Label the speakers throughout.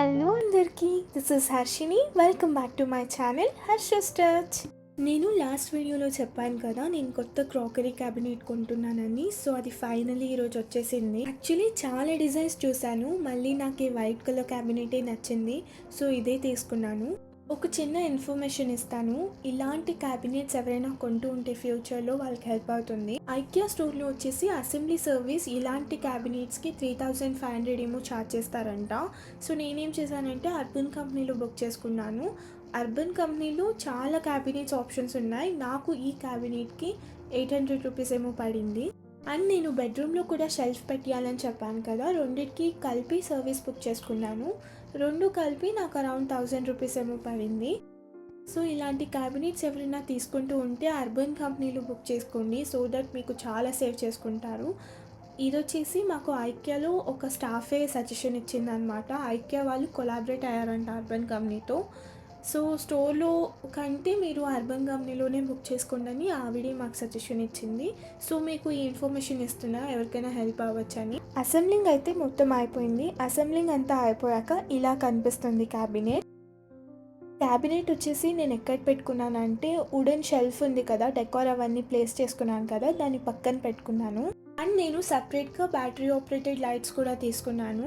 Speaker 1: Hello అందరికీ, this is Harshini. Welcome back to my channel Harsha's touch. నేను last వీడియోలో చెప్పాను కదా, నేను కొత్త క్రాకరీ క్యాబినెట్ కొంటున్నానని. సో అది ఫైనల్లీ ఈరోజు వచ్చేసింది. యాక్చువల్లీ చాలా డిజైన్స్ చూశాను, మళ్ళీ నాకు ఈ వైట్ కలర్ క్యాబినెటే నచ్చింది. సో ఇదే తీసుకున్నాను. ఒక చిన్న ఇన్ఫర్మేషన్ ఇస్తాను. ఇలాంటి క్యాబినెట్స్ ఎవరైనా కొంటూ ఉంటే ఫ్యూచర్లో వాళ్ళకి హెల్ప్ అవుతుంది. ఐకియా స్టోర్లో వచ్చేసి అసెంబ్లీ సర్వీస్ ఇలాంటి క్యాబినెట్స్కి 3500 ఏమో ఛార్జ్ చేస్తారంట. సో నేనేం చేశానంటే అర్బన్ కంపెనీలో బుక్ చేసుకున్నాను. అర్బన్ కంపెనీలో చాలా క్యాబినెట్స్ ఆప్షన్స్ ఉన్నాయి. నాకు ఈ క్యాబినెట్కి 800 రూపీస్ ఏమో పడింది. అండ్ నేను బెడ్రూమ్లో కూడా షెల్ఫ్ పెట్టాలని చెప్పాను కదా, రెండింటికి కలిపి సర్వీస్ బుక్ చేసుకున్నాను. రెండు కలిపి నాకు అరౌండ్ 1000 రూపీస్ ఏమో పడింది. సో ఇలాంటి క్యాబినెట్స్ ఎవరైనా తీసుకుంటూ ఉంటే అర్బన్ కంపెనీలో బుక్ చేసుకోండి. సో దట్ మీకు చాలా సేవ్ చేసుకుంటారు. ఇది వచ్చేసి మాకు ఐకియాలో ఒక స్టాఫే సజెషన్ ఇచ్చిందనమాట. ఐకియా వాళ్ళు కొలాబరేట్ అయ్యారంట అర్బన్ కంపెనీతో. సో స్టోర్లో కంటే మీరు అర్బన్ కంపెనీలోనే బుక్ చేసుకోండి ఆవిడే మాకు సజెషన్ ఇచ్చింది. సో మీకు ఈ ఇన్ఫర్మేషన్ ఇస్తున్నా, ఎవరికైనా హెల్ప్ అవ్వచ్చని. అసెంబ్లింగ్ అయితే మొత్తం అయిపోయింది. అసెంబ్లింగ్ అంతా అయిపోయాక ఇలా కనిపిస్తుంది క్యాబినెట్. క్యాబినెట్ వచ్చేసి నేను ఎక్కడ పెట్టుకున్నానంటే వుడెన్ షెల్ఫ్ ఉంది కదా, డెకార్ అవన్నీ ప్లేస్ చేసుకున్నాను కదా, దాన్ని పక్కన పెట్టుకున్నాను. అండ్ నేను సపరేట్గా బ్యాటరీ ఆపరేటెడ్ లైట్స్ కూడా తీసుకున్నాను.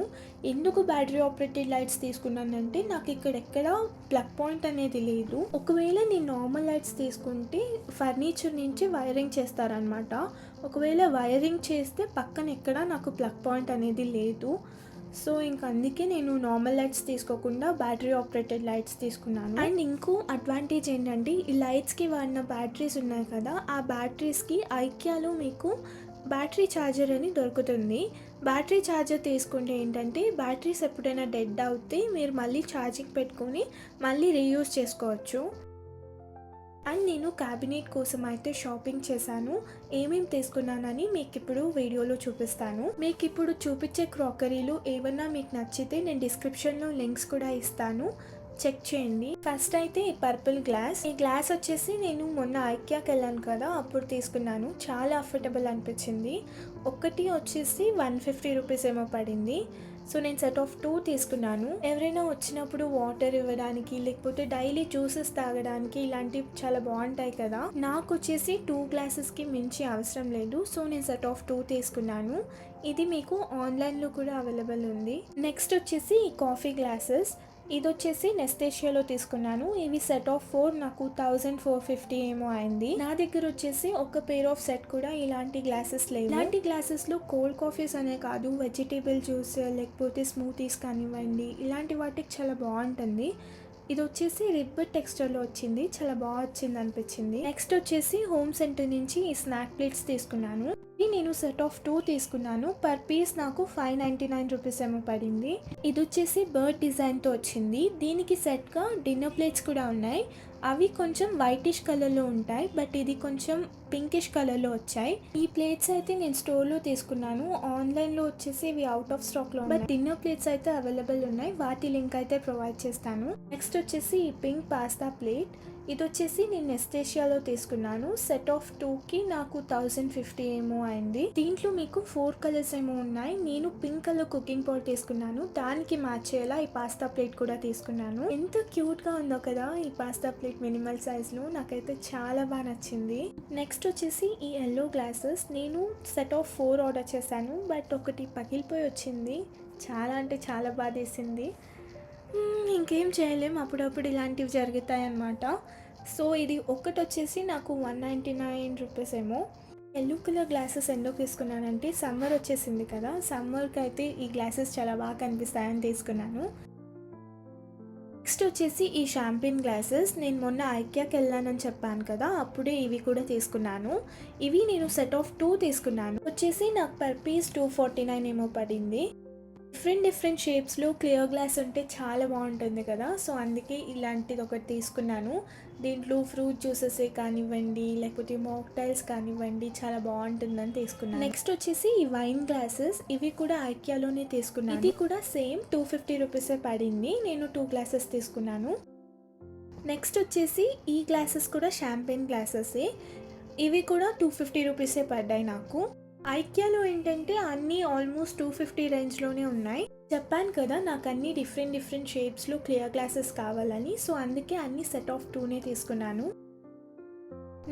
Speaker 1: ఎందుకు బ్యాటరీ ఆపరేటెడ్ లైట్స్ తీసుకున్నానంటే నాకు ఇక్కడెక్కడ ప్లగ్ పాయింట్ అనేది లేదు. ఒకవేళ నేను నార్మల్ లైట్స్ తీసుకుంటే ఫర్నిచర్ నుంచి వైరింగ్ చేస్తారనమాట. ఒకవేళ వైరింగ్ చేస్తే పక్కన ఎక్కడ నాకు ప్లగ్ పాయింట్ అనేది లేదు. సో ఇంకా అందుకే నేను నార్మల్ లైట్స్ తీసుకోకుండా బ్యాటరీ ఆపరేటెడ్ లైట్స్ తీసుకున్నాను. అండ్ ఇంకో అడ్వాంటేజ్ ఏంటంటే ఈ లైట్స్కి వాడిన బ్యాటరీస్ ఉన్నాయి కదా, ఆ బ్యాటరీస్కి ఐకియాలో మీకు బ్యాటరీ ఛార్జర్ అని దొరుకుతుంది. బ్యాటరీ ఛార్జర్ తీసుకుంటే ఏంటంటే బ్యాటరీస్ ఎప్పుడైనా డెడ్ అవుతే మీరు మళ్ళీ ఛార్జింగ్ పెట్టుకొని మళ్ళీ రీయూజ్ చేసుకోవచ్చు. అండ్ నేను క్యాబినెట్ కోసం అయితే షాపింగ్ చేశాను. ఏమేమి తీసుకున్నానని మీకు ఇప్పుడు వీడియోలో చూపిస్తాను. మీకు ఇప్పుడు చూపించే క్రాకరీలు ఏమన్నా మీకు నచ్చితే నేను డిస్క్రిప్షన్లో లింక్స్ కూడా ఇస్తాను, చెక్ చేయండి. ఫస్ట్ అయితే ఈ పర్పుల్ గ్లాస్. ఈ గ్లాస్ వచ్చేసి నేను మొన్న ఐకియాకి వెళ్ళాను కదా, అప్పుడు తీసుకున్నాను. చాలా అఫోర్డబుల్ అనిపించింది. ఒకటి వచ్చేసి 150 రూపీస్ ఏమో పడింది. సో నేను సెట్ ఆఫ్ 2 తీసుకున్నాను. ఎవరైనా వచ్చినప్పుడు వాటర్ ఇవ్వడానికి లేకపోతే డైలీ జ్యూసెస్ తాగడానికి ఇలాంటివి చాలా బాగుంటాయి కదా. నాకు వచ్చేసి 2 గ్లాసెస్కి మించి అవసరం లేదు. సో నేను సెట్ ఆఫ్ 2 తీసుకున్నాను. ఇది మీకు ఆన్లైన్లో కూడా అవైలబుల్ ఉంది. నెక్స్ట్ వచ్చేసి ఈ కాఫీ గ్లాసెస్. ఇది వచ్చేసి నెస్టేషియాలో తీసుకున్నాను. ఇవి సెట్ ఆఫ్ 4 నాకు 1450 ఏమో అయింది. నా దగ్గర వచ్చేసి ఒక పేర్ ఆఫ్ సెట్ కూడా ఇలాంటి గ్లాసెస్ లేవు. ఇలాంటి గ్లాసెస్లో కోల్డ్ కాఫీస్ అనే కాదు, వెజిటేబుల్ జ్యూస్ లేకపోతే స్మూతీస్ కానివ్వండి, ఇలాంటి వాటికి చాలా బాగుంటుంది. ఇది వచ్చేసి రిబ్బర్ టెక్స్చర్లో వచ్చింది, చాలా బాగా వచ్చింది అనిపించింది. నెక్స్ట్ వచ్చేసి హోమ్ సెంటర్ నుంచి ఈ స్నాక్ ప్లేట్స్ తీసుకున్నాను. నేను సెట్ ఆఫ్ 2 తీసుకున్నాను. పర్ పీస్ నాకు 599 రూపీస్ ఏమో పడింది. ఇది వచ్చేసి బర్డ్ డిజైన్తో వచ్చింది. దీనికి సెట్గా డిన్నర్ ప్లేట్స్ కూడా ఉన్నాయి. అవి కొంచెం వైటిష్ కలర్లో ఉంటాయి, బట్ ఇది కొంచెం పింకిష్ కలర్లో వచ్చాయి. ఈ ప్లేట్స్ అయితే నేను స్టోర్లో తీసుకున్నాను. ఆన్లైన్లో వచ్చేసి ఇవి అవుట్ ఆఫ్ స్టాక్లో ఉన్నాయి, బట్ డిన్నర్ ప్లేట్స్ అయితే అవైలబుల్ ఉన్నాయి. వాటి లింక్ అయితే ప్రొవైడ్ చేస్తాను. నెక్స్ట్ వచ్చేసి ఈ పింక్ పాస్తా ప్లేట్. ఇది వచ్చేసి నేను నెస్టేషియాలో తీసుకున్నాను. సెట్ ఆఫ్ 2కి నాకు 1050 ఏమో అయింది. దీంట్లో మీకు 4 కలర్స్ ఏమో ఉన్నాయి. నేను పింక్ కలర్ కుకింగ్ పాట్ తీసుకున్నాను. దానికి మ్యాచ్ అయ్యేలా ఈ పాస్తా ప్లేట్ కూడా తీసుకున్నాను. ఎంత క్యూట్గా ఉందో కదా ఈ పాస్తా ప్లేట్, మినిమల్ సైజ్లో. నాకైతే చాలా బాగా నచ్చింది. నెక్స్ట్ వచ్చేసి ఈ ఎల్లో గ్లాసెస్. నేను సెట్ ఆఫ్ 4 ఆర్డర్ చేశాను, బట్ ఒకటి పగిలిపోయి వచ్చింది. చాలా అంటే చాలా బాధేసింది. ఇంకేం చేయలేం, అప్పుడప్పుడు ఇలాంటివి జరుగుతాయి అన్నమాట. సో ఇది ఒకటి వచ్చేసి నాకు 199 రూపీస్ ఏమో. ఎల్లో కలర్ గ్లాసెస్ ఎందుకు తీసుకున్నానంటే సమ్మర్ వచ్చేసింది కదా, సమ్మర్కి అయితే ఈ గ్లాసెస్ చాలా బాగా కనిపిస్తాయని తీసుకున్నాను. నెక్స్ట్ వచ్చేసి ఈ షాంపెయిన్ గ్లాసెస్. నేను మొన్న ఐకియాకి వెళ్ళానని చెప్పాను కదా, అప్పుడే ఇవి కూడా తీసుకున్నాను. ఇవి నేను సెట్ ఆఫ్ 2 తీసుకున్నాను. వచ్చేసి నాకు పర్ పీస్ 249 ఏమో పడింది. డిఫరెంట్ షేప్స్లో క్లియర్ గ్లాస్ ఉంటే చాలా బాగుంటుంది కదా, సో అందుకే ఇలాంటిది ఒకటి తీసుకున్నాను. దీంట్లో ఫ్రూట్ జ్యూసెసే కానివ్వండి లేకపోతే మాక్టైల్స్ కానివ్వండి చాలా బాగుంటుందని తీసుకున్నాను. నెక్స్ట్ వచ్చేసి ఈ వైన్ గ్లాసెస్. ఇవి కూడా ఐకియాలోనే తీసుకున్నాను. ఇది కూడా సేమ్ 250 రూపీసే పడింది. నేను 2 గ్లాసెస్ తీసుకున్నాను. నెక్స్ట్ వచ్చేసి ఈ గ్లాసెస్ కూడా షాంపెయిన్ గ్లాసెసే. ఇవి కూడా 250 రూపీసే పడ్డాయి నాకు. ఐకియాలో ఏంటంటే అన్నీ ఆల్మోస్ట్ 250 రేంజ్‌లోనే ఉన్నాయి. చెప్పాను కదా నాకు అన్నీ డిఫరెంట్ డిఫరెంట్ షేప్స్‌లో క్లియర్ గ్లాసెస్ కావాలని. సో, అందుకే అన్నీ సెట్ ఆఫ్ 2నే తీసుకున్నాను.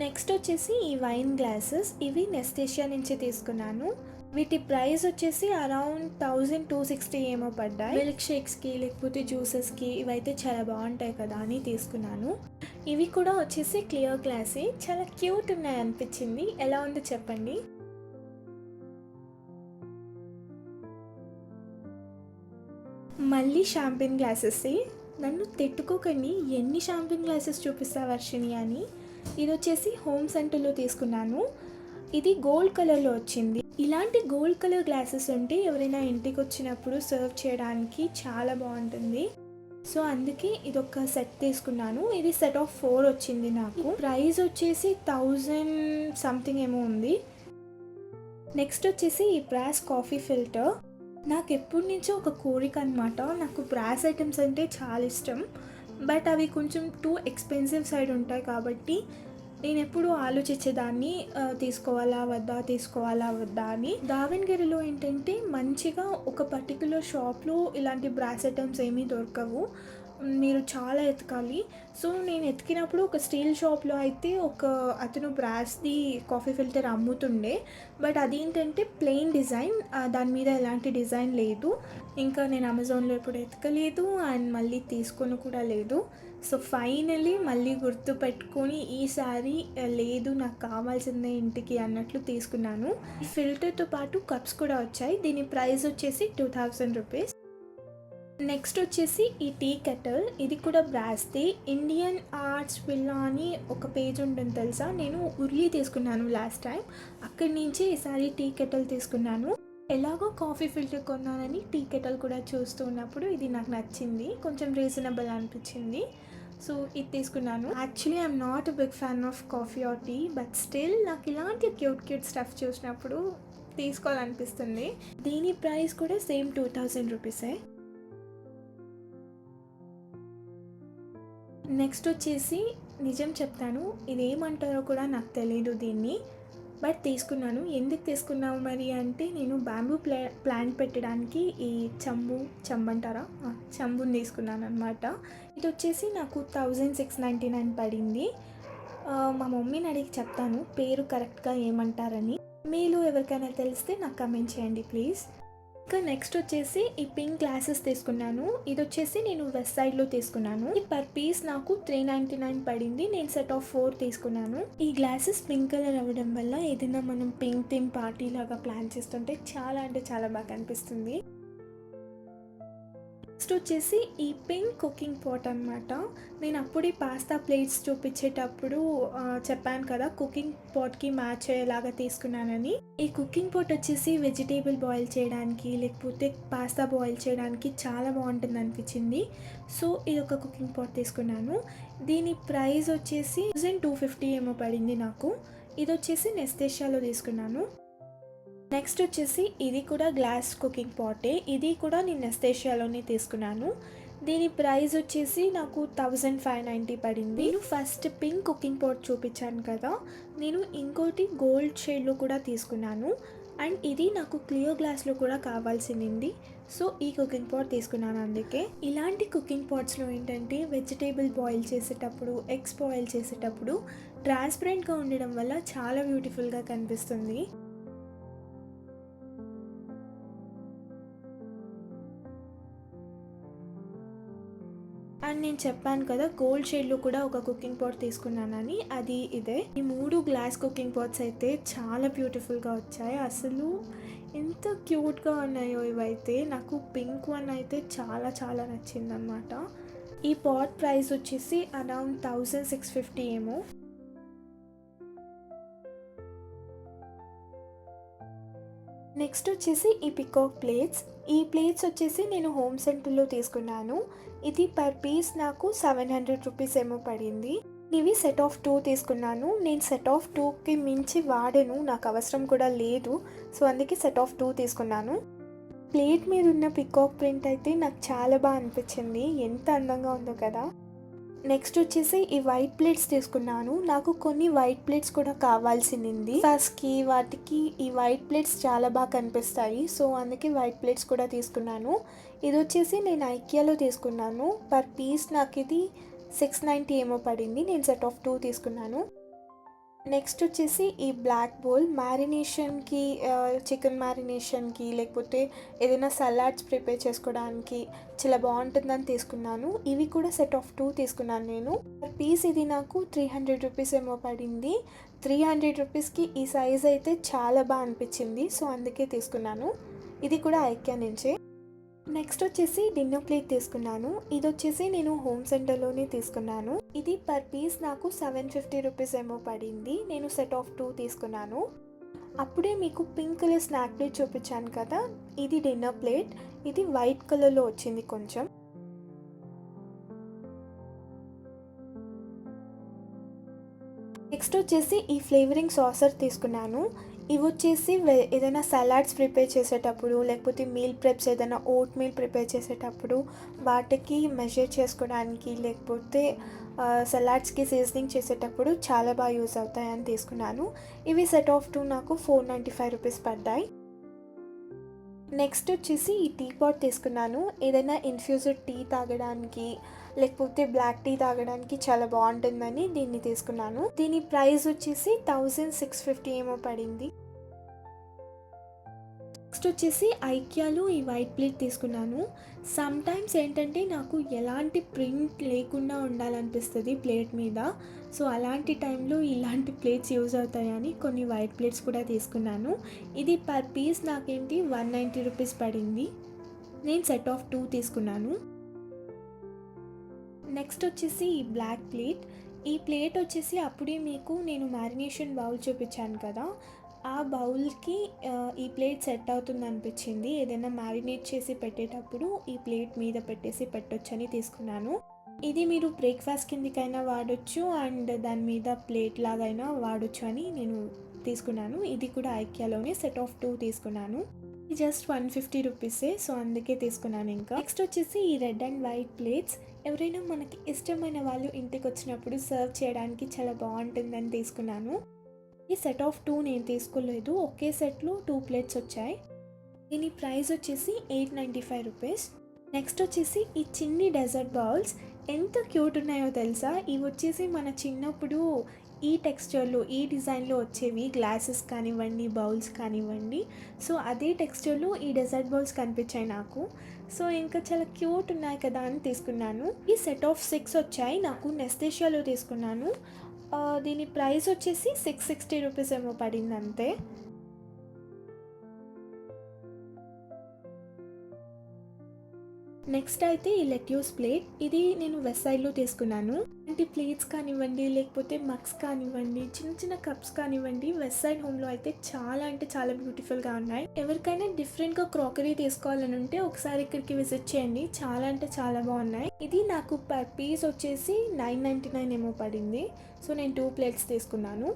Speaker 1: నెక్స్ట్ వచ్చేసి ఈ వైన్ గ్లాసెస్. ఇవి నెస్టేషియా నుంచి తీసుకున్నాను. వీటి ప్రైస్ వచ్చేసి అరౌండ్ 1260 ఏమో పడ్డాయి. మిల్క్ షేక్స్కి లేకపోతే జ్యూసెస్కి ఇవైతే చాలా బాగుంటాయి కదా అని తీసుకున్నాను. ఇవి కూడా వచ్చేసి క్లియర్ గ్లాసే. చాలా క్యూట్ ఉన్నాయి అనిపించింది. ఎలా ఉందో చెప్పండి. మళ్ళీ షాంపెన్ గ్లాసెస్. నన్ను తిట్టుకోకండి, ఎన్ని షాంపెన్ గ్లాసెస్ చూపిస్తా వర్షిని అని. ఇది వచ్చేసి హోమ్ సెంటర్లో తీసుకున్నాను. ఇది గోల్డ్ కలర్లో వచ్చింది. ఇలాంటి గోల్డ్ కలర్ గ్లాసెస్ ఉంటే ఎవరైనా ఇంటికి వచ్చినప్పుడు సర్వ్ చేయడానికి చాలా బాగుంటుంది. సో అందుకే ఇదొక సెట్ తీసుకున్నాను. ఇది సెట్ ఆఫ్ 4 వచ్చింది నాకు. ప్రైస్ వచ్చేసి 1000 సంథింగ్ ఏమో ఉంది. నెక్స్ట్ వచ్చేసి ఈ బ్రాస్ కాఫీ ఫిల్టర్. నాకు ఎప్పటి నుంచో ఒక కోరిక అనమాట. నాకు బ్రాస్ ఐటమ్స్ అంటే చాలా ఇష్టం. బట్ అవి కొంచెం టూ ఎక్స్పెన్సివ్ సైడ్ ఉంటాయి కాబట్టి నేను ఎప్పుడూ ఆలోచించేదాన్ని, తీసుకోవాలా వద్దా అని. దావణగిరిలో ఏంటంటే మంచిగా ఒక పర్టికులర్ షాప్లో ఇలాంటి బ్రాస్ ఐటమ్స్ ఏమీ దొరకవు. మీరు చాలా ఎతకాలి. సో నేను ఎతికినప్పుడు ఒక స్టీల్ షాప్లో అయితే ఒక అతను బ్రాస్ది కాఫీ ఫిల్టర్ అమ్ముతుండే. బట్ అదేంటంటే ప్లెయిన్ డిజైన్, దాని మీద ఎలాంటి డిజైన్ లేదు. ఇంకా నేను అమెజాన్లో ఎప్పుడు ఎతకలేదు అండ్ మళ్ళీ తీసుకొని కూడా లేదు. సో ఫైనలీ మళ్ళీ గుర్తు పెట్టుకొని ఈసారి లేదు నాకు కావాల్సిందే ఇంటికి అన్నట్లు తీసుకున్నాను. ఈ ఫిల్టర్తో పాటు కప్స్ కూడా వచ్చాయి. దీని ప్రైస్ వచ్చేసి 2000 రూపీస్. నెక్స్ట్ వచ్చేసి ఈ టీ కెటల్. ఇది కూడా బ్రాస్ది. ఇండియన్ ఆర్ట్స్ విల్లా అని ఒక పేజ్ ఉంటుంది తెలుసా. నేను ఉర్లీ తీసుకున్నాను లాస్ట్ టైం. అక్కడి నుంచి ఈసారి టీ కెటల్ తీసుకున్నాను. ఎలాగో కాఫీ ఫిల్టర్ కొన్నానని టీ కెటల్ కూడా చూస్తూ ఉన్నప్పుడు ఇది నాకు నచ్చింది, కొంచెం రీజనబుల్ అనిపించింది. సో ఇది తీసుకున్నాను. Actually I'm not a big fan of coffee or tea, but still నాకు ఇలాంటి క్యూట్ స్టఫ్ చూసినప్పుడు తీసుకోవాలనిపిస్తుంది. దీని ప్రైస్ కూడా సేమ్ 2000 రూపీసే. నెక్స్ట్ వచ్చేసి నిజం చెప్తాను, ఇదేమంటారో కూడా నాకు తెలియదు దీన్ని, బట్ తీసుకున్నాను. ఎందుకు తీసుకున్నావు మరి అంటే, నేను బ్యాంబూ ప్లాంట్ పెట్టడానికి ఈ చెంబంటారా చెంబుని తీసుకున్నాను అనమాట. ఇది వచ్చేసి నాకు 1699 పడింది. మా మమ్మీని అడిగి చెప్తాను పేరు కరెక్ట్గా ఏమంటారని. మీలో ఎవరికైనా తెలిస్తే నాకు కమెంట్ చేయండి ప్లీజ్. ఇంకా నెక్స్ట్ వచ్చేసి ఈ పింక్ గ్లాసెస్ తీసుకున్నాను. ఇది వచ్చేసి నేను వెస్ట్ సైడ్లో తీసుకున్నాను. ఈ పర్ పీస్ నాకు 399 పడింది. నేను సెట్ ఆఫ్ 4 తీసుకున్నాను. ఈ గ్లాసెస్ పింక్ కలర్ అవ్వడం వల్ల ఏదైనా మనం పింక్ థీమ్ పార్టీ లాగా ప్లాన్ చేస్తుంటే చాలా అంటే చాలా బాగా అనిపిస్తుంది. నెక్స్ట్ వచ్చేసి ఈ పింక్ కుకింగ్ పాట్ అనమాట. నేను అప్పుడే పాస్తా ప్లేట్స్ చూపించేటప్పుడు చెప్పాను కదా కుకింగ్ పాట్కి మ్యాచ్ అయ్యేలాగా తీసుకున్నానని. ఈ కుకింగ్ పాట్ వచ్చేసి వెజిటేబుల్ బాయిల్ చేయడానికి లేకపోతే పాస్తా బాయిల్ చేయడానికి చాలా బాగుంటుంది అనిపించింది. సో ఇది ఒక కుకింగ్ పాట్ తీసుకున్నాను. దీని ప్రైస్ వచ్చేసి 1250 ఏమో పడింది నాకు. ఇది వచ్చేసి నెస్టేషియాలో తీసుకున్నాను. నెక్స్ట్ వచ్చేసి ఇది కూడా గ్లాస్ కుకింగ్ పాటే. ఇది కూడా నేను నెస్టేషియాలోనే తీసుకున్నాను. దీని ప్రైస్ వచ్చేసి నాకు 1590 పడింది. నేను ఫస్ట్ పింక్ కుకింగ్ పాట్ చూపించాను కదా, నేను ఇంకోటి గోల్డ్ షేడ్లో కూడా తీసుకున్నాను. అండ్ ఇది నాకు క్లియర్ గ్లాస్లో కూడా కావాల్సింది. సో ఈ కుకింగ్ పాట్ తీసుకున్నాను. అందుకే ఇలాంటి కుకింగ్ పాట్స్లో ఏంటంటే వెజిటేబుల్ బాయిల్ చేసేటప్పుడు, ఎగ్స్ బాయిల్ చేసేటప్పుడు ట్రాన్స్పరెంట్గా ఉండడం వల్ల చాలా బ్యూటిఫుల్గా కనిపిస్తుంది. అండ్ నేను చెప్పాను కదా గోల్డ్ షేడ్లో కూడా ఒక కుకింగ్ పాట్ తీసుకున్నానని, అది ఇదే. ఈ 3 గ్లాస్ కుకింగ్ పాట్స్ అయితే చాలా బ్యూటిఫుల్గా వచ్చాయి. అసలు ఎంత క్యూట్గా ఉన్నాయో ఇవైతే. నాకు పింక్ వన్ అయితే చాలా చాలా నచ్చిందనమాట. ఈ పాట్ ప్రైస్ వచ్చేసి అరౌండ్ 1650 ఏమో. నెక్స్ట్ వచ్చేసి ఈ పికాక్ ప్లేట్స్. ఈ ప్లేట్స్ వచ్చేసి నేను హోమ్ సెంటర్లో తీసుకున్నాను. ఇది పర్ పీస్ నాకు 700 రూపీస్ ఏమో పడింది. ఇవి సెట్ ఆఫ్ 2 తీసుకున్నాను. నేను సెట్ ఆఫ్ 2కి మించి వాడను, నాకు అవసరం కూడా లేదు. సో అందుకే సెట్ ఆఫ్ 2 తీసుకున్నాను. ప్లేట్ మీద ఉన్న పికాక్ ప్రింట్ అయితే నాకు చాలా బాగా అనిపించింది. ఎంత అందంగా ఉందో కదా. నెక్స్ట్ వచ్చేసి ఈ వైట్ ప్లేట్స్ తీసుకున్నాను. నాకు కొన్ని వైట్ ప్లేట్స్ కూడా కావాల్సింది. ఫస్ట్కి వాటికి ఈ వైట్ ప్లేట్స్ చాలా బాగా కనిపిస్తాయి. సో అందుకే వైట్ ప్లేట్స్ కూడా తీసుకున్నాను. ఇది వచ్చేసి నేను ఐకియాలో తీసుకున్నాను. పర్ పీస్ నాకు ఇది 690 ఏమో పడింది. నేను సెట్ ఆఫ్ 2 తీసుకున్నాను. నెక్స్ట్ వచ్చేసి ఈ బ్లాక్ బౌల్ మ్యారినేషన్కి, చికెన్ మ్యారినేషన్కి లేకపోతే ఏదైనా సలాడ్స్ ప్రిపేర్ చేసుకోవడానికి చాలా బాగుంటుందని తీసుకున్నాను. ఇవి కూడా సెట్ ఆఫ్ 2 తీసుకున్నాను నేను. పర్ పీస్ ఇది నాకు 300 రూపీస్ ఏమో పడింది. 300 రూపీస్కి ఈ సైజ్ అయితే చాలా బాగా అనిపించింది. సో అందుకే తీసుకున్నాను. ఇది కూడా ఐకియా నుంచే. నెక్స్ట్ వచ్చేసి డిన్నర్ ప్లేట్ తీసుకున్నాను. ఇది వచ్చేసి నేను హోమ్ సెంటర్లోనే తీసుకున్నాను. ఇది పర్ పీస్ నాకు 750 రూపీస్ ఏమో పడింది. నేను సెట్ ఆఫ్ 2 తీసుకున్నాను. అప్పుడే మీకు పింక్ కలర్ స్నాక్ ప్లేట్ చూపించాను కదా, ఇది డిన్నర్ ప్లేట్. ఇది వైట్ కలర్లో వచ్చింది కొంచెం. నెక్స్ట్ వచ్చేసి ఈ ఫ్లేవరింగ్ సాసర్ తీసుకున్నాను. ఇవి వచ్చేసి ఏదైనా సలాడ్స్ ప్రిపేర్ చేసేటప్పుడు లేకపోతే మీల్ ప్రెప్స్ ఏదైనా ఓట్ మీల్ ప్రిపేర్ చేసేటప్పుడు వాటికి మెజర్ చేసుకోవడానికి లేకపోతే సలాడ్స్కి సీజనింగ్ చేసేటప్పుడు చాలా బాగా యూజ్ అవుతాయని తీసుకున్నాను. ఇవి సెట్ ఆఫ్ 2 నాకు 495 రూపీస్ పడ్డాయి. నెక్స్ట్ వచ్చేసి ఈ టీ పాట్ తీసుకున్నాను. ఏదైనా ఇన్ఫ్యూజ్డ్ టీ తాగడానికి లేకపోతే బ్లాక్ టీ తాగడానికి చాలా బాగుంటుందని దీన్ని తీసుకున్నాను. దీని ప్రైస్ వచ్చేసి 1650 ఏమో పడింది. నెక్స్ట్ వచ్చేసి ఐకియాలో ఈ వైట్ ప్లేట్ తీసుకున్నాను. సమ్ టైమ్స్ ఏంటంటే నాకు ఎలాంటి ప్రింట్ లేకుండా ఉండాలనిపిస్తుంది ప్లేట్ మీద. సో అలాంటి టైంలో ఇలాంటి ప్లేట్స్ యూజ్ అవుతాయని కొన్ని వైట్ ప్లేట్స్ కూడా తీసుకున్నాను. ఇది పర్ పీస్ నాకేంటి 190 రూపీస్ పడింది. నేను సెట్ ఆఫ్ 2 తీసుకున్నాను. నెక్స్ట్ వచ్చేసి ఈ బ్లాక్ ప్లేట్. ఈ ప్లేట్ వచ్చేసి అప్పుడే మీకు నేను మ్యారినేషన్ బౌల్ చూపించాను కదా, ఆ బౌల్కి ఈ ప్లేట్ సెట్ అవుతుంది అనిపించింది. ఏదైనా మ్యారినేట్ చేసి పెట్టేటప్పుడు ఈ ప్లేట్ మీద పెట్టేసి పెట్టొచ్చని తీసుకున్నాను. ఇది మీరు బ్రేక్ఫాస్ట్ కిందకైనా వాడచ్చు అండ్ దాని మీద ప్లేట్ లాగైనా వాడచ్చు అని నేను తీసుకున్నాను. ఇది కూడా ఐకియాలోనే సెట్ ఆఫ్ 2 తీసుకున్నాను. జస్ట్ 150 రూపీసే, సో అందుకే తీసుకున్నాను. ఇంకా నెక్స్ట్ వచ్చేసి ఈ రెడ్ అండ్ వైట్ ప్లేట్స్. ఎవరైనా మనకి ఇష్టమైన వాళ్ళు ఇంటికి వచ్చినప్పుడు సర్వ్ చేయడానికి చాలా బాగుంటుందని తీసుకున్నాను. ఈ సెట్ ఆఫ్ 2 నేను తీసుకోలేదు. ఒకే సెట్లో 2 ప్లేట్స్ వచ్చాయి. దీని ప్రైస్ వచ్చేసి 895 రూపీస్. నెక్స్ట్ వచ్చేసి ఈ చిన్ని డెజర్ట్ బౌల్స్ ఎంత క్యూట్ ఉన్నాయో తెలుసా. ఇవి వచ్చేసి మన చిన్నప్పుడు ఈ టెక్స్చర్లో ఈ డిజైన్లో వచ్చేవి, గ్లాసెస్ కానివ్వండి బౌల్స్ కానివ్వండి. సో అదే టెక్స్చర్లో ఈ డెజర్ట్ బౌల్స్ కనిపించాయి నాకు. సో ఇంకా చాలా క్యూట్ ఉన్నాయి కదా అని తీసుకున్నాను. ఈ సెట్ ఆఫ్ 6 వచ్చాయి. నాకు నెస్తేషియాలో తీసుకున్నాను. దీని ప్రైస్ వచ్చేసి 660 రూపీస్ ఏమో పడింది అంతే. నెక్స్ట్ అయితే ఈ లెట్యూస్ ప్లేట్. ఇది నేను వెస్ట్ సైడ్లో తీసుకున్నాను. అంటే ప్లేట్స్ కానివ్వండి లేకపోతే మగ్స్ కానివ్వండి చిన్న చిన్న కప్స్ కానివ్వండి వెస్ట్ సైడ్ హోమ్లో అయితే చాలా అంటే చాలా బ్యూటిఫుల్గా ఉన్నాయి. ఎవరికైనా డిఫరెంట్గా క్రాకరీ తీసుకోవాలని ఉంటే ఒకసారి ఇక్కడికి విజిట్ చేయండి. చాలా అంటే చాలా బాగున్నాయి. ఇది నాకు పర్ పీస్ వచ్చేసి 999 ఏమో పడింది. సో నేను 2 ప్లేట్స్ తీసుకున్నాను.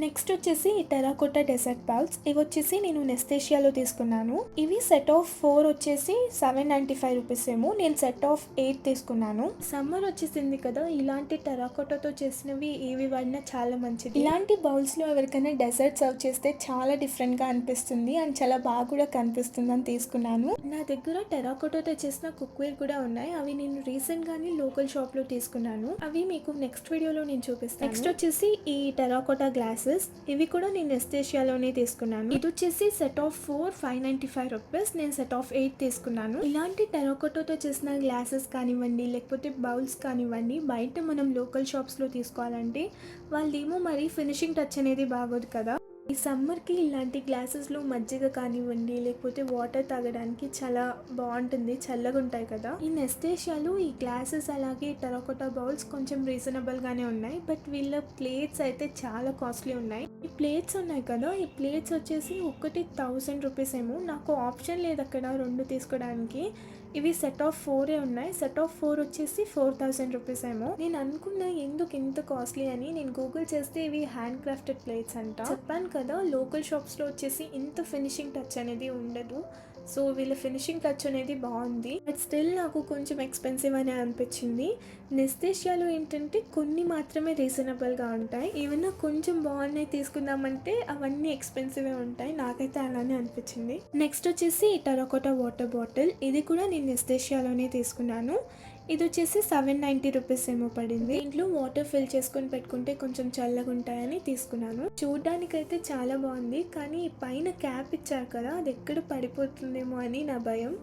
Speaker 1: నెక్స్ట్ వచ్చేసి ఈ టెరాకోటా డెజర్ట్ బౌల్స్. ఇవి వచ్చేసి నేను నెస్తేషియాలో తీసుకున్నాను. ఇవి సెట్ ఆఫ్ 4 వచ్చేసి 795 రూపీస్ ఏమో. నేను సెట్ ఆఫ్ 8 తీసుకున్నాను. సమ్మర్ వచ్చేసింది కదా, ఇలాంటి టెరాకోటాతో చేసినవి ఏవి వాడినా చాలా మంచిది. ఇలాంటి బౌల్స్లో ఎవరికైనా డెజర్ట్ సర్వ్ చేస్తే చాలా డిఫరెంట్గా అనిపిస్తుంది అండ్ చాలా బాగా కూడా కనిపిస్తుంది అని తీసుకున్నాను. నా దగ్గర టెరాకోటాతో చేసిన కుక్వేర్ కూడా ఉన్నాయి. అవి నేను రీసెంట్గానే లోకల్ షాప్లో తీసుకున్నాను. అవి మీకు నెక్స్ట్ వీడియోలో నేను చూపిస్తాను. నెక్స్ట్ వచ్చేసి ఈ టెరాకోటా గ్లాసెస్. ఇవి కూడా నేను నెస్తేషియాలోనే తీసుకున్నాను. ఇది వచ్చేసి సెట్ ఆఫ్ 4 595 రూపీస్. నేను సెట్ ఆఫ్ 8 తీసుకున్నాను. ఇలాంటి టెరాకోటాతో చేసిన గ్లాసెస్ కానివ్వండి లేకపోతే బౌల్స్ కానివ్వండి బయట మనం లోకల్ షాప్స్లో తీసుకోవాలంటే వాళ్ళేమో మరి ఫినిషింగ్ టచ్ అనేది బాగోదు కదా. ఈ సమ్మర్కి ఇలాంటి గ్లాసెస్లో మజ్జిగ కానివ్వండి లేకపోతే వాటర్ తాగడానికి చాలా బాగుంటుంది, చల్లగా ఉంటాయి కదా. ఈ నెస్తేషియాలో ఈ గ్లాసెస్ అలాగే టెరాకోటా బౌల్స్ కొంచెం రీజనబుల్గానే ఉన్నాయి. బట్ వీళ్ళ ప్లేట్స్ అయితే చాలా కాస్ట్లీ ఉన్నాయి. ఈ ప్లేట్స్ ఉన్నాయి కదా, ఈ ప్లేట్స్ వచ్చేసి ఒకటి 1000 రూపీస్ ఏమో. నాకు ఆప్షన్ లేదు అక్కడ 2 తీసుకోవడానికి. ఇవి సెట్ ఆఫ్ 4 ఉన్నాయి. సెట్ ఆఫ్ 4 వచ్చేసి 4000 రూపీస్ ఏమో. నేను అనుకున్నా ఎందుకు ఇంత కాస్ట్లీ అని. నేను గూగుల్ చేస్తే ఇవి హ్యాండ్ క్రాఫ్టెడ్ ప్లేట్స్ అంట. చెప్పాను కదా లోకల్ షాప్స్లో వచ్చేసి ఇంత ఫినిషింగ్ టచ్ అనేది ఉండదు. సో వీళ్ళ ఫినిషింగ్ టచ్ అనేది బాగుంది. బట్ స్టిల్ నాకు కొంచెం ఎక్స్పెన్సివ్ అని అనిపించింది. నెస్తేషియాలో ఏంటంటే కొన్ని మాత్రమే రీజనబుల్గా ఉంటాయి. ఏమన్నా కొంచెం బాగున్నాయి తీసుకుందామంటే అవన్నీ ఎక్స్పెన్సివే ఉంటాయి. నాకైతే అలానే అనిపించింది. నెక్స్ట్ వచ్చేసి టెర్రకోటా వాటర్ బాటిల్. ఇది కూడా నేను నెస్తేషియాలోనే తీసుకున్నాను. ఇది వచ్చేసి 790 రూపీస్ ఏమో పడింది. దీంట్లో వాటర్ ఫిల్ చేసుకొని పెట్టుకుంటే కొంచెం చల్లగా ఉంటాయని తీసుకున్నాను. చూడ్డానికైతే చాలా బాగుంది, కానీ పైన క్యాప్ ఇచ్చారు కదా, అది ఎక్కడ పడిపోతుందేమో అని నా భయం.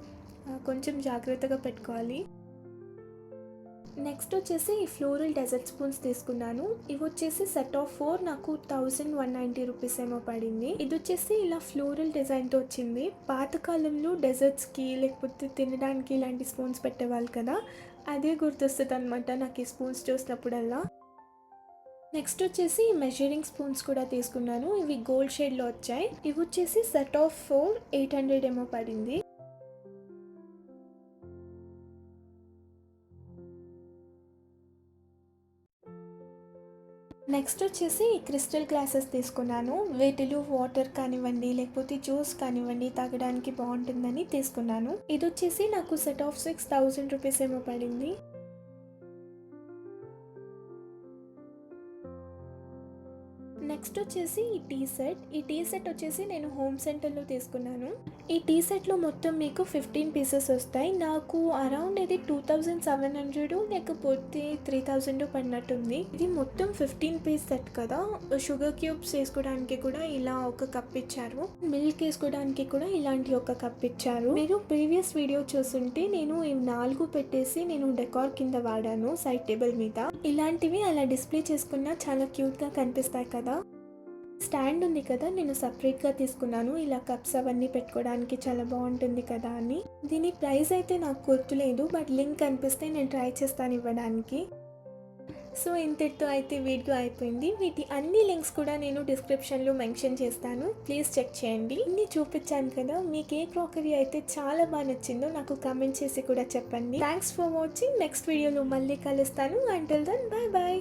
Speaker 1: కొంచెం జాగ్రత్తగా పెట్టుకోవాలి. నెక్స్ట్ వచ్చేసి ఈ ఫ్లోరల్ డెజర్ట్ స్పూన్స్ తీసుకున్నాను. ఇవి వచ్చేసి సెట్ ఆఫ్ 4 నాకు 1190 రూపీస్ ఏమో పడింది. ఇది వచ్చేసి ఇలా ఫ్లోరల్ డిజైన్తో వచ్చింది. పాతకాలంలో డెజర్ట్స్కి లేకపోతే తినడానికి ఇలాంటి స్పూన్స్ పెట్టేవాళ్ళు కదా, అదే గుర్తొస్తుంది అనమాట నాకు ఈ స్పూన్స్ చూసినప్పుడల్లా. నెక్స్ట్ వచ్చేసి మెజరింగ్ స్పూన్స్ కూడా తీసుకున్నాను. ఇవి గోల్డ్ షేడ్లో వచ్చాయి. ఇవి వచ్చేసి సెట్ ఆఫ్ 4 800 ఏమో పడింది. నెక్స్ట్ వచ్చేసి క్రిస్టల్ గ్లాసెస్ తీసుకున్నాను. వీటిలో వాటర్ కానివ్వండి లేకపోతే జ్యూస్ కానివ్వండి తాగడానికి బాగుంటుందని తీసుకున్నాను. ఇది వచ్చేసి నాకు సెట్ ఆఫ్ 6000 రూపీస్ ఏమో పడింది. నెక్స్ట్ వచ్చేసి ఈ టీ సెట్ వచ్చేసి నేను హోమ్ సెంటర్లో తీసుకున్నాను. ఈ టీ సెట్లో మొత్తం మీకు 15 పీసెస్ వస్తాయి. నాకు అరౌండ్ ఇది 2700 లేకపోతే 3000 పడినట్టుంది. ఇది మొత్తం 15 పీస్ సెట్ కదా. షుగర్ క్యూబ్స్ వేసుకోవడానికి కూడా ఇలా ఒక కప్ ఇచ్చారు. మిల్క్ వేసుకోవడానికి కూడా ఇలాంటి ఒక కప్ ఇచ్చారు. మీరు ప్రీవియస్ వీడియో చూస్తుంటే నేను ఈ 4 పెట్టేసి నేను డెకార్ కింద వాడాను సైడ్ టేబుల్ మీద. ఇలాంటివి అలా డిస్ప్లే చేసుకున్నా చాలా క్యూట్గా కనిపిస్తాయి కదా. స్టాండ్ ఉంది కదా, నేను సపరేట్గా తీసుకున్నాను. ఇలా కప్స్ అవన్నీ పెట్టుకోవడానికి చాలా బాగుంటుంది కదా అని. దీని ప్రైస్ అయితే నాకు గుర్తులేదు, బట్ లింక్ కనిపిస్తే నేను ట్రై చేస్తాను ఇవ్వడానికి. సో ఇంతటితో అయితే వీడియో అయిపోయింది. వీటి అన్ని లింక్స్ కూడా నేను డిస్క్రిప్షన్లో మెన్షన్ చేస్తాను, ప్లీజ్ చెక్ చేయండి. ఇన్ని చూపించాను కదా, మీకు ఏ క్రాకరీ అయితే చాలా బాగా నచ్చిందో నాకు కామెంట్ చేసి కూడా చెప్పండి. Thanks for watching. నెక్స్ట్ వీడియోలో మళ్ళీ కలుస్తాను. Until then bye bye.